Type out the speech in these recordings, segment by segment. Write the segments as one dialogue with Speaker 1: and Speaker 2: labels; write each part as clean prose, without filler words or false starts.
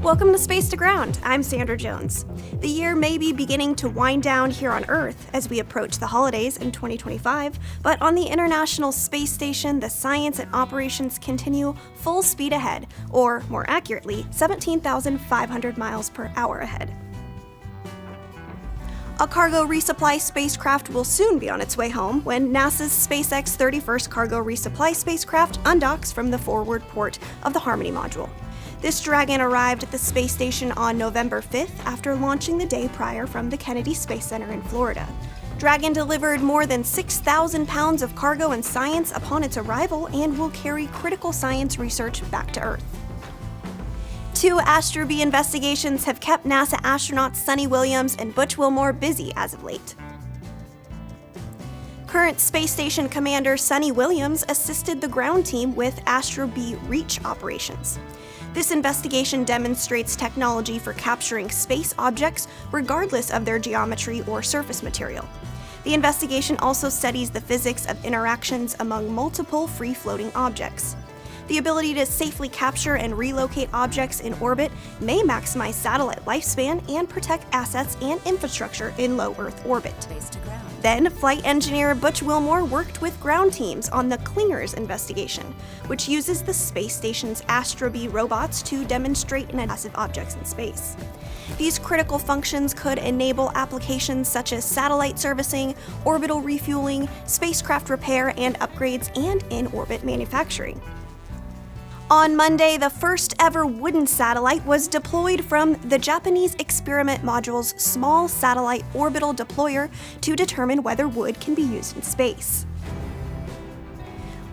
Speaker 1: Welcome to Space to Ground. I'm Sandra Jones. The year may be beginning to wind down here on Earth as we approach the holidays in 2025, but on the International Space Station, the science and operations continue full speed ahead, or more accurately, 17,500 miles per hour ahead. A cargo resupply spacecraft will soon be on its way home when NASA's SpaceX 31st cargo resupply spacecraft undocks from the forward port of the Harmony module. This Dragon arrived at the space station on November 5th after launching the day prior from the Kennedy Space Center in Florida. Dragon delivered more than 6,000 pounds of cargo and science upon its arrival and will carry critical science research back to Earth. 2 Astrobee investigations have kept NASA astronauts Suni Williams and Butch Wilmore busy as of late. Current space station commander Suni Williams assisted the ground team with Astrobee Reach operations. This investigation demonstrates technology for capturing space objects regardless of their geometry or surface material. The investigation also studies the physics of interactions among multiple free-floating objects. The ability to safely capture and relocate objects in orbit may maximize satellite lifespan and protect assets and infrastructure in low Earth orbit. Then, flight engineer Butch Wilmore worked with ground teams on the Clingers investigation, which uses the space station's Astrobee robots to demonstrate massive objects in space. These critical functions could enable applications such as satellite servicing, orbital refueling, spacecraft repair and upgrades, and in-orbit manufacturing. On Monday, the first ever wooden satellite was deployed from the Japanese experiment module's small satellite orbital deployer to determine whether wood can be used in space.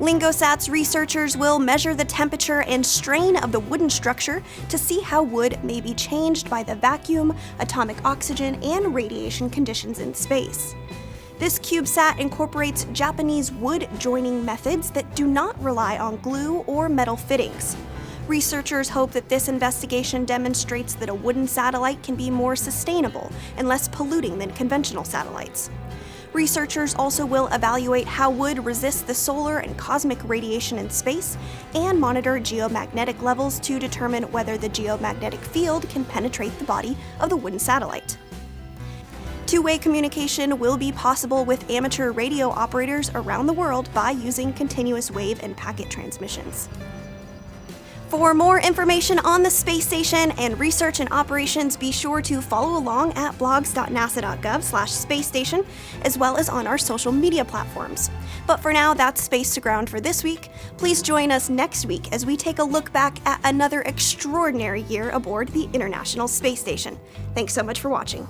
Speaker 1: Lingosat's researchers will measure the temperature and strain of the wooden structure to see how wood may be changed by the vacuum, atomic oxygen, and radiation conditions in space. This CubeSat incorporates Japanese wood joining methods that do not rely on glue or metal fittings. Researchers hope that this investigation demonstrates that a wooden satellite can be more sustainable and less polluting than conventional satellites. Researchers also will evaluate how wood resists the solar and cosmic radiation in space and monitor geomagnetic levels to determine whether the geomagnetic field can penetrate the body of the wooden satellite. Two-way communication will be possible with amateur radio operators around the world by using continuous wave and packet transmissions. For more information on the space station and research and operations, be sure to follow along at blogs.nasa.gov/spacestation, as well as on our social media platforms. But for now, that's Space to Ground for this week. Please join us next week as we take a look back at another extraordinary year aboard the International Space Station. Thanks so much for watching.